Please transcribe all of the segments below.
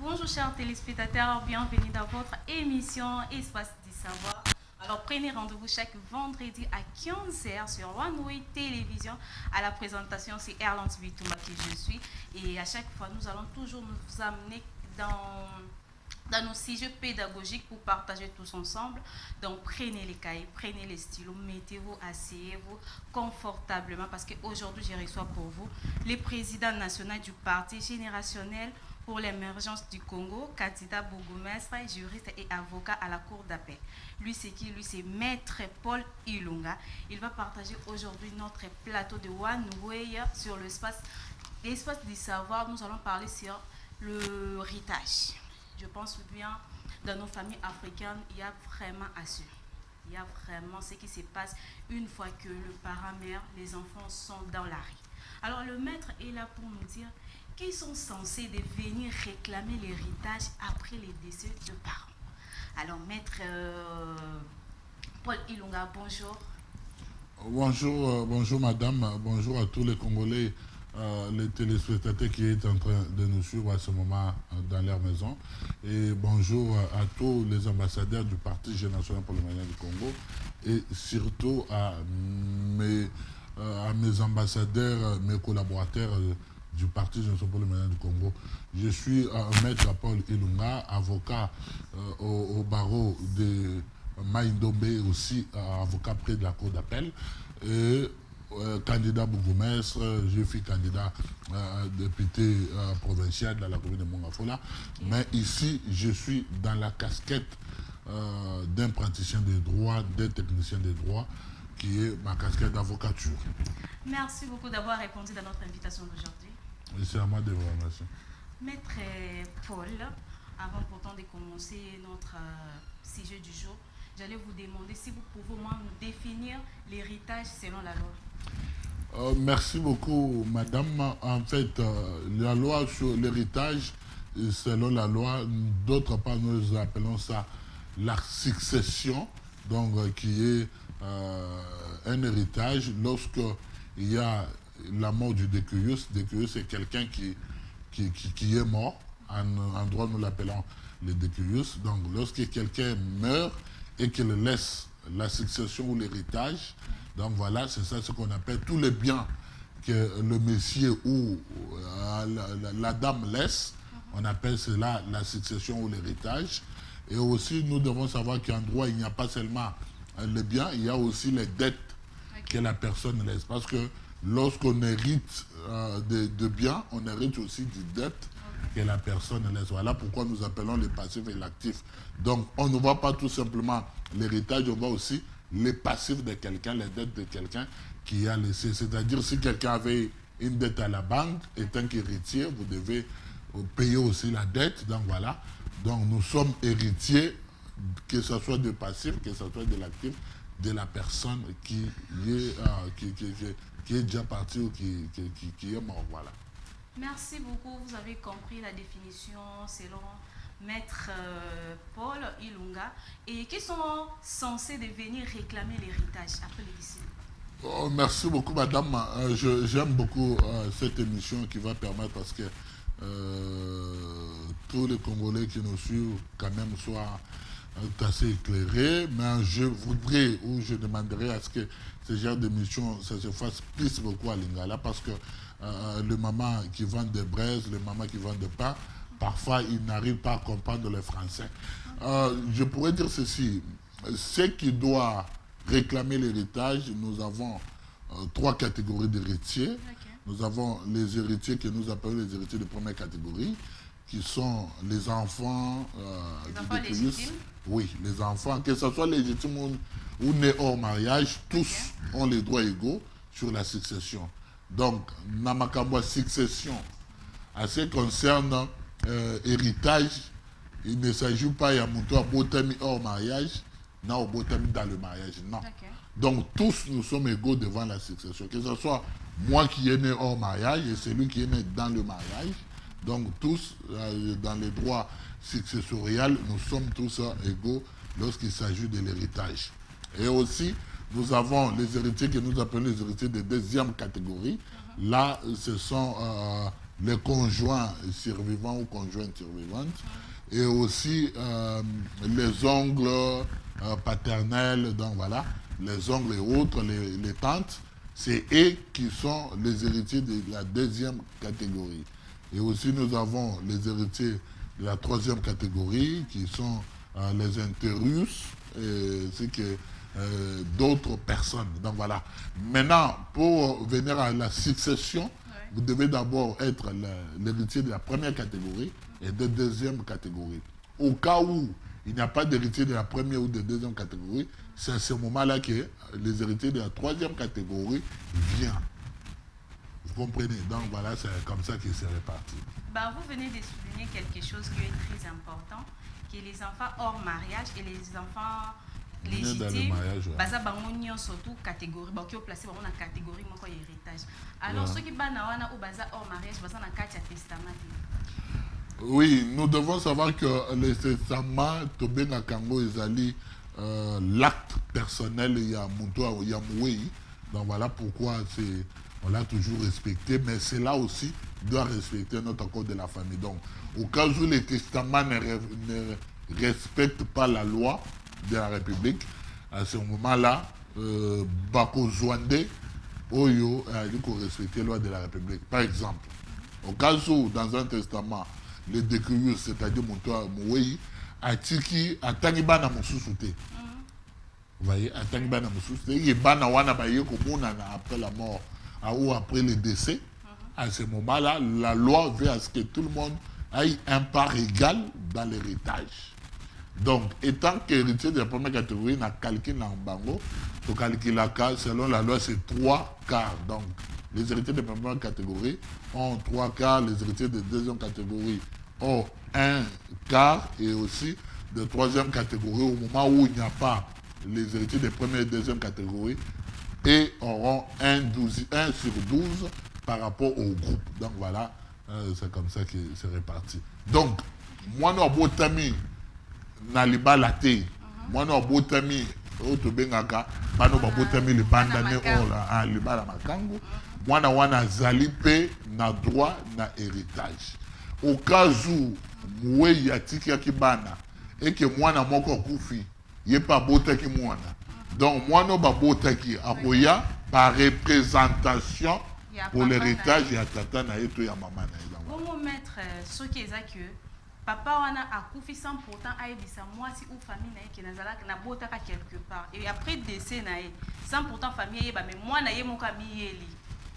Bonjour chers téléspectateurs, bienvenue dans votre émission Espace du Savoir. Alors prenez rendez-vous chaque vendredi à 15h sur OneWay Télévision. À la présentation, c'est Erlande Bitouma qui je suis. Et à chaque fois, nous allons toujours nous amener dans nos sujets pédagogiques pour partager tous ensemble. Donc prenez les cahiers, prenez les stylos, mettez-vous, asseyez-vous confortablement parce qu'aujourd'hui, je reçois pour vous le président national du Parti générationnel pour l'émergence du Congo, candidat bourgmestre, juriste et avocat à la Cour d'appel. Lui, c'est qui? Lui, c'est Maître Paul Ilunga. Il va partager aujourd'hui notre plateau de One Way sur l'espace du savoir. Nous allons parler sur le héritage. Je pense bien, dans nos familles africaines, il y a vraiment à ce. Il y a vraiment ce qui se passe une fois que le parent-mère, les enfants sont dans la rue. Alors, le maître est là pour nous dire qui sont censés de venir réclamer l'héritage après les décès de parents. Alors, maître Paul Ilunga, bonjour. Bonjour madame, bonjour à tous les Congolais, les téléspectateurs qui sont en train de nous suivre à ce moment dans leur maison. Et bonjour à tous les ambassadeurs du Parti général pour le Mali du Congo et surtout à mes ambassadeurs, mes collaborateurs du Parti général pour le Mali du Congo. Je suis maître Paul Ilunga, avocat au barreau de Maïndombe, aussi avocat près de la Cour d'appel, et candidat bourgmestre. Je suis candidat député provincial dans la commune de Mongafola. Okay. Mais ici, je suis dans la casquette d'un praticien des droits, d'un technicien des droits, qui est ma casquette d'avocature. Merci beaucoup d'avoir répondu à notre invitation d'aujourd'hui. C'est à moi de vous remercier. Maître Paul, avant pourtant de commencer notre sujet du jour, j'allais vous demander si vous pouvez nous définir l'héritage selon la loi. Merci beaucoup, madame. En fait, la loi sur l'héritage, selon la loi, d'autre part, nous appelons ça la succession, donc qui est un héritage lorsque il y a la mort du décueilleuse. Décueilleuse, c'est quelqu'un qui est mort. En droit, nous l'appelons le décueilleuse. Donc, lorsque quelqu'un meurt et qu'il laisse la succession ou l'héritage, donc voilà, c'est ça ce qu'on appelle tous les biens que le monsieur ou la dame laisse. On appelle cela la succession ou l'héritage. Et aussi, nous devons savoir qu'en droit, il n'y a pas seulement les biens, il y a aussi les dettes que la personne laisse. Parce que lorsqu'on hérite de biens, on hérite aussi des dettes que la personne laisse. Voilà pourquoi nous appelons les passifs et l'actif. Donc, on ne voit pas tout simplement l'héritage, on voit aussi les passifs de quelqu'un, les dettes de quelqu'un qui a laissé. C'est-à-dire, si quelqu'un avait une dette à la banque, étant qu'héritier, vous devez payer aussi la dette. Donc, voilà. Donc, nous sommes héritiers, que ce soit de passif, que ce soit de l'actif, de la personne qui est déjà partie ou qui est mort. Voilà. Merci beaucoup. Vous avez compris la définition selon Maître Paul Ilunga. Et qui sont censés devenir réclamer l'héritage après les décès? Oh, merci beaucoup, madame. J'aime beaucoup cette émission qui va permettre parce que tous les Congolais qui nous suivent quand même soient assez éclairés. Mais je voudrais ou je demanderais à ce que ce genre d'émission ça se fasse plus beaucoup à Lingala parce que le maman qui vend des braises, le maman qui vend des pain, parfois ils n'arrivent pas à comprendre le français. Je pourrais dire ceci, ceux qui doivent réclamer l'héritage, nous avons trois catégories d'héritiers. Okay. Nous avons les héritiers que nous appelons les héritiers de première catégorie, qui sont les enfants légitimes. Oui, les enfants, que ce soit légitimes ou nés hors mariage, tous ont les droits égaux sur la succession. Donc, Namakamba succession, à ce qui concerne héritage, il ne s'agit pas de monter botami hors mariage, non botami dans le mariage, non. Okay. Donc, tous nous sommes égaux devant la succession, que ce soit moi qui est né hors mariage et celui qui est né dans le mariage. Donc, tous, dans les droits successoriels, nous sommes tous égaux lorsqu'il s'agit de l'héritage. Et aussi, nous avons les héritiers que nous appelons les héritiers de deuxième catégorie. Là, ce sont les conjoints survivants ou conjointes survivantes, et aussi les oncles paternels, donc voilà, les oncles et autres, les tantes, c'est eux qui sont les héritiers de la deuxième catégorie. Et aussi nous avons les héritiers de la troisième catégorie, qui sont les interrus, ainsi que d'autres personnes. Donc voilà. Maintenant, pour venir à la succession, vous devez d'abord être l'héritier de la première catégorie et de deuxième catégorie. Au cas où il n'y a pas d'héritier de la première ou de deuxième catégorie, c'est à ce moment-là que les héritiers de la troisième catégorie viennent. Vous comprenez? Donc voilà, c'est comme ça qu'il s'est réparti. Bah, vous venez de souligner quelque chose qui est très important, que les enfants hors mariage et les enfants légitimes, baza bango surtout catégorie, bah qui placé dans la catégorie mon héritage. Alors ceux qui bana wana ou baza hors mariage, baza na carte testament. Oui, nous devons savoir que le testament Tobé Nakango Ezali l'acte personnel il y a Moutoua ou Yamoué. Donc voilà pourquoi on l'a toujours respecté, mais c'est là aussi doit respecter notre code de la famille. Donc au cas où les testaments ne respectent pas la loi de la République, à ce moment-là, Bako Zouande, Oyo a dit qu'on respectait la loi de la République. Par exemple, au cas où dans un testament, le décurieux, c'est-à-dire Moutoua, Atiki, Atangibana Moussousoute. Vous voyez, Atangibana Moussousoute, il y a Bana Wana Baye après la mort ou après le décès. À ce moment-là, la loi veut à ce que tout le monde ait un part égal dans l'héritage. Donc, étant qu'héritier de la première catégorie, on a calculé en bango, pour calculer la case, selon la loi, c'est 3 quarts. Donc, les héritiers de la première catégorie ont 3 quarts, les héritiers de la deuxième catégorie ont 1 quart, et aussi de troisième catégorie, au moment où il n'y a pas les héritiers de première et deuxième catégorie, et auront 1 sur 12 par rapport au groupe. Donc voilà, c'est comme ça que c'est réparti. Donc, moi, nous avons Naliba Late, moi, nous avons Otobengaka, Bano Babotami, le bandane, Libala Makango, moi, nous avons Zalipe, na droit, na héritage. Au cas où, Moué Yatiki Akibana, et que moi, na moko Koufi, il n'y a pas Botaki Mouana. Donc, moi, nous avons Botaki Akoya, par représentation pour l'héritage, il y a Tata na Eto, il y a Maman. Comment mettre ce qui est que papa wana akufi sans pourtant aidisa moi si ou famille na qui nazala na botaka quelque part et après décès na sans pourtant famille ba mais moi na ye mon kamiyeli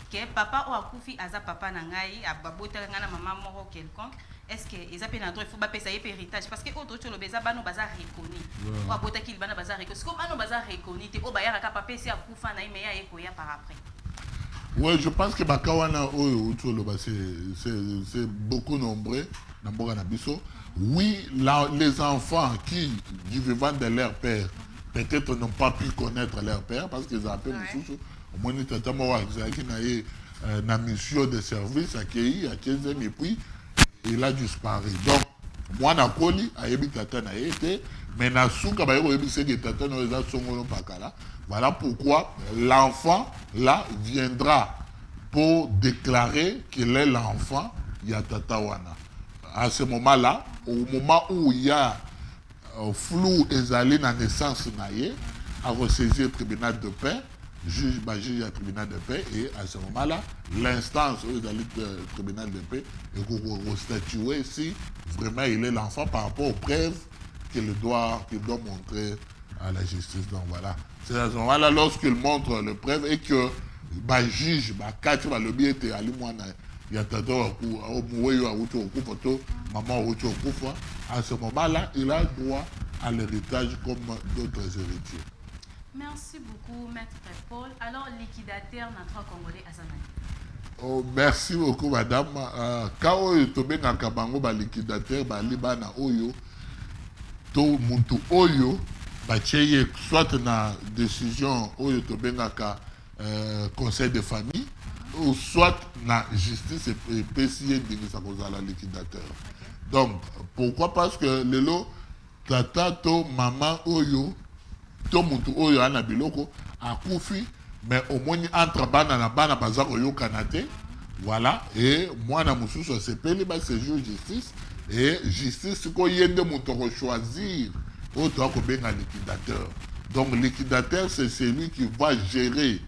que papa ou akufi aza papa na ngai ababotaka ngana maman moko quelconque est-ce que ils appellent un droit il faut pas payer héritage parce que autre chose le beza bano baza reconnu ou abotaki le bana baza reconnu comme bano baza reconnu te o bayara ka papa si akufa na meya ekoya par après. Oui, je pense que Bakawana c'est beaucoup nombreux. Oui, les enfants qui, du vivant de leur père, peut-être n'ont pas pu connaître leur père parce qu'ils ont appelé au moins une mission de service accueilli à 15 ans et puis il a disparu. Donc, moi, je suis mais voilà pourquoi l'enfant là viendra pour déclarer qu'il est l'enfant Yatatawana. À ce moment-là, au moment où il y a flou et zali na naissance naïe, à ressaisir le tribunal de paix, juge le tribunal de paix, et à ce moment-là, l'instance où il le tribunal de paix est pour statuer si vraiment il est l'enfant par rapport aux preuves qu'il doit montrer à la justice. Donc voilà. C'est à ce moment-là, lorsqu'il montre le preuve et que le juge, le bien était allé il y a à ce moment-là, il a droit à l'héritage comme d'autres héritiers. Merci beaucoup, Maître Paul. Alors, liquidateur, notre Congolais Azanani. Oh, merci beaucoup, madame. Quand tu es un liquidateur, Libana Oyo, to muntu Oyo, soit na décision Oyo to bengaka conseil de famille, ou soit la justice et PCA de la liquidateur. Donc, pourquoi? Parce que le lot, tata, to, maman, oyo, to, mutu, oyo, anabiloko, a koufi, mais au moins, entre bana na bana, bazar, oyo, kanate, Voilà, et moi, na mususu sepeli ba c'est justice, et justice, c'est qu'on y a de choisir, autre que bien un liquidateur. Donc, liquidateur, c'est celui qui va gérer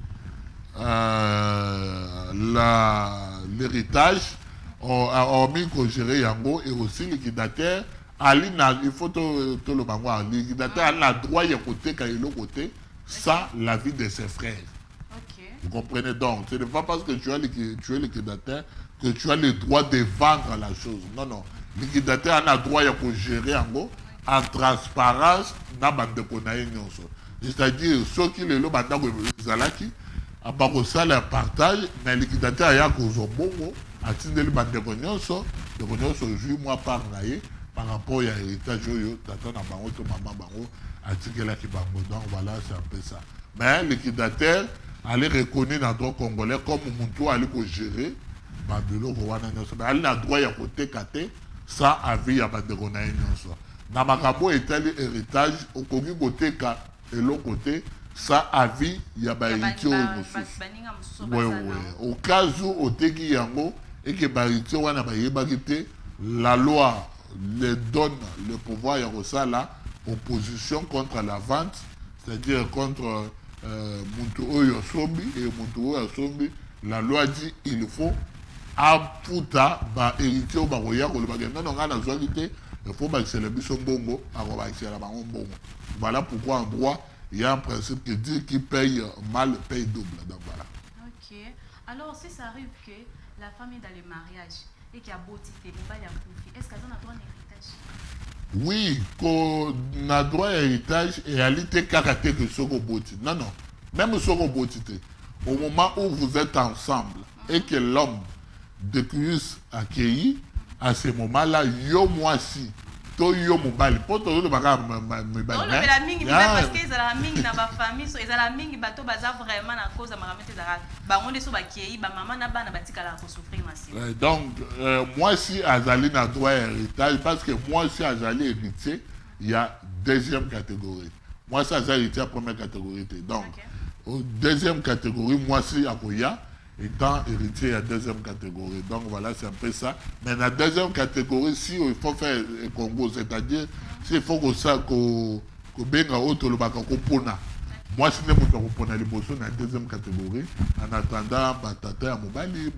l'héritage, hormis qu'on gérer Yango, et aussi liquidateur, il faut tout le voir, liquidateur a le droit de côté, quand il est côté, ça, la vie de ses frères. Vous comprenez donc, ce n'est pas parce que tu es liquidateur que tu as le droit de vendre la chose. Non, non. Liquidateur a le droit de gérer en transparence dans le c'est-à-dire, ceux qui le bandent Zalaki, à part ça, le partage, mais le liquidateur a cause au bon, à titre de bandent de joue moi par rapport à l'héritage, t'attends à Bango, ton maman Bango, à titre là qui Bango. Donc voilà, c'est un peu ça. Mais le liquidateur, aller reconnaître dans le droit congolais comme Muntu aller gérer Babylone Rwanda mais aller dans le droit à côté Kate ça a vie à Babylone dans Makabo est tel héritage au côté ka et l'autre côté ça a vie il y a héritier au cas où au teki yango et que héritier wana ba yebakite la loi les donne le pouvoir ya ça là opposition contre la vente c'est-à-dire contre Muntu Oyo Sombi et Muntu Oyo Sombi, la loi dit il faut aputa ba héritier ba roya ko le bagay non on a la zoalité il faut ba c'est le biso bongo a ko ba c'est la bango bongo voilà pourquoi en droit il y a un principe qui dit qui paye mal paye double donc voilà. OK. Alors si ça arrive que la femme est dans le mariage et qu'il y a beauté pas y a profit est-ce qu'elle a droit à un héritage? Oui, qu'on a droit à héritage et à l'ité caractère que ce robotite. Non, non. Même ce robotite. Au moment où vous êtes ensemble et que l'homme de cuisse accueilli, à ce moment-là, yo moi si. To yo mobile. Pour tout le bagage me balle. Non, la mingi parce que la mingi na ba famille, so la mingi bato baza vraiment na cause ma ramete za. Ba on deso ba kiei, ba maman na ba na batika la ko souffrir massivement. Donc moi si Azali n'a droit à héritage parce que moi si Azali héritier, il y a deuxième catégorie. Moi si Azali héritier première catégorie. Donc deuxième catégorie moi si Akoya étant héritier à deuxième catégorie. Donc voilà, c'est un peu ça. Mais la deuxième catégorie, si il faut faire un Congo, c'est-à-dire, s'il faut que ça, que bien autre le bac pona. Moi, si je ne peux pas les bosses dans la deuxième catégorie, en attendant, tata à Mobali,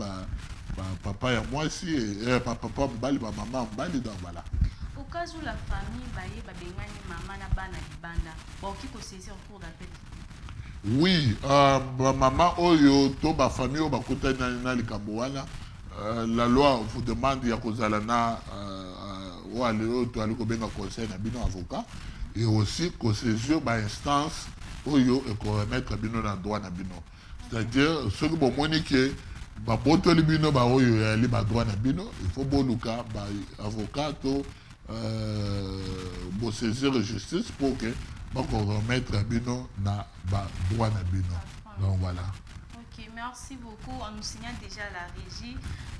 papa et moi si, papa Mobali, maman Mobali, donc voilà. Au cas où la famille, maman n'a pas de banda, bon, qui peut saisir en cours d'appel? Oui, maman oyo to ba famille ba kota na likambo wana la loi vous demande ya kozala na wale to ali ko benga conseil na bino avocat et aussi ko saisir ba instance oyo e ko remettre bino na droit na bino c'est-à-dire ce que bon moni que ba boto li bino ba oyo ya li ba droit na bino il faut boluka ba avocat to bo saisir justice pour que donc on va remettre Bino na droit na Bino. Donc voilà. Ok, merci beaucoup. On nous signale déjà la régie.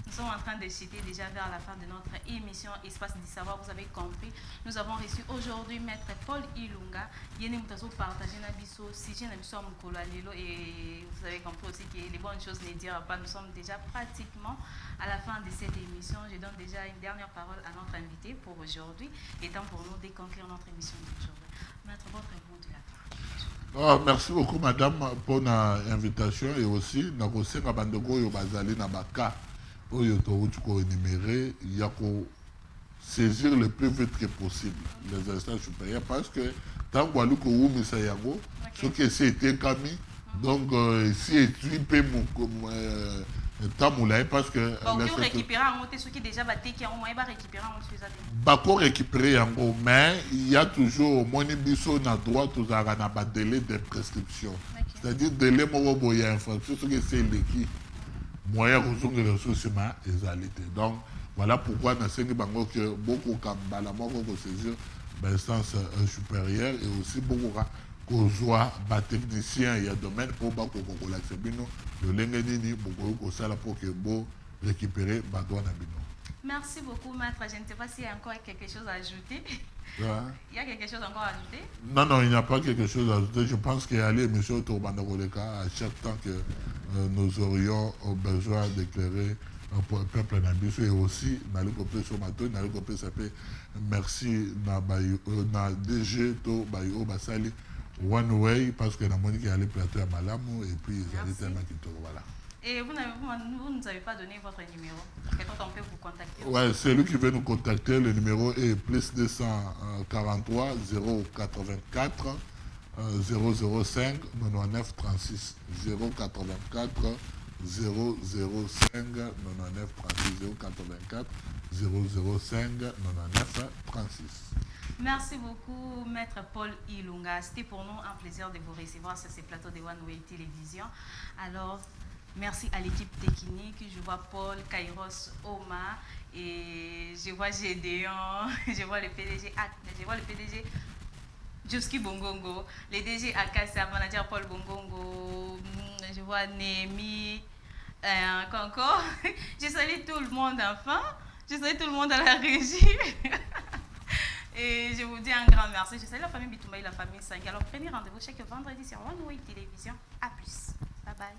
Nous sommes en train de citer déjà vers la fin de notre émission Espace du Savoir. Vous avez compris. Nous avons reçu aujourd'hui Maître Paul Ilunga. Yéné Moutazo partagé na biso, sujet na biso mukolo lelo et vous avez compris aussi que les bonnes choses ne dirent pas. Nous sommes déjà pratiquement à la fin de cette émission. Je donne déjà une dernière parole à notre invité pour aujourd'hui. Il est temps pour nous de conclure notre émission d'aujourd'hui. Maître, votre mot de la fin. Merci beaucoup, madame, pour l'invitation et aussi, nous avons aussi bazali na baka oyo to énuméré, il y a qu'à saisir le plus vite que possible les instances supérieures parce que tant que nous avons mis ça yango, ce qui s'est été commis, donc si tu peux parce que récupérer yango mais il y a toujours mon biso na droit tous à na délai de prescription c'est-à-dire délai moko boye infraction ce que c'est l'équipe moyen kozonga ressources ma égalité donc voilà pourquoi na sengi bango que beaucoup kambala moko ko saisir instance supérieure et aussi beaucoup kozwa ba technicien ya domaine pour ba ko kolakisa bino le lenge nini boko ko sala pour que bo récupérer ba droit na bino. Merci beaucoup, maître. Je ne sais pas s'il y a encore quelque chose à ajouter. Ouais. Il y a quelque chose encore à ajouter? Non, non, il n'y a pas quelque chose à ajouter. Je pense qu'il y a l'émission Tourbandakoleka à chaque temps que nous aurions besoin d'éclairer pour le peuple Nabiso et aussi dans le côté Somato, dans le côté s'appelle merci na DG to Bayo Basali One Way parce que la Monique est allé plateau à Malamu et puis ils allaient tellement qui voilà. Et vous ne nous avez pas donné votre numéro. Peut-être on peut vous contacter. Ouais, c'est lui qui veut nous contacter. Le numéro est plus 243 084 005 99 36 084 005 99 36 084 005 99 36. Merci beaucoup, maître Paul Ilunga. C'était pour nous un plaisir de vous recevoir sur ces plateaux de One Way Télévision. Alors, merci à l'équipe technique. Je vois Paul, Kairos, Oma et je vois Gédéon, je vois le PDG Juski Bongongo, le DG Akassa, manager Paul Bongongo, je vois Némi, encore. Je salue tout le monde enfin. Je salue tout le monde à la régie. Et je vous dis un grand merci. Je salue la famille Bitumba et la famille 5. Alors prenez rendez-vous chaque vendredi sur One Way Télévision. A plus. Bye bye.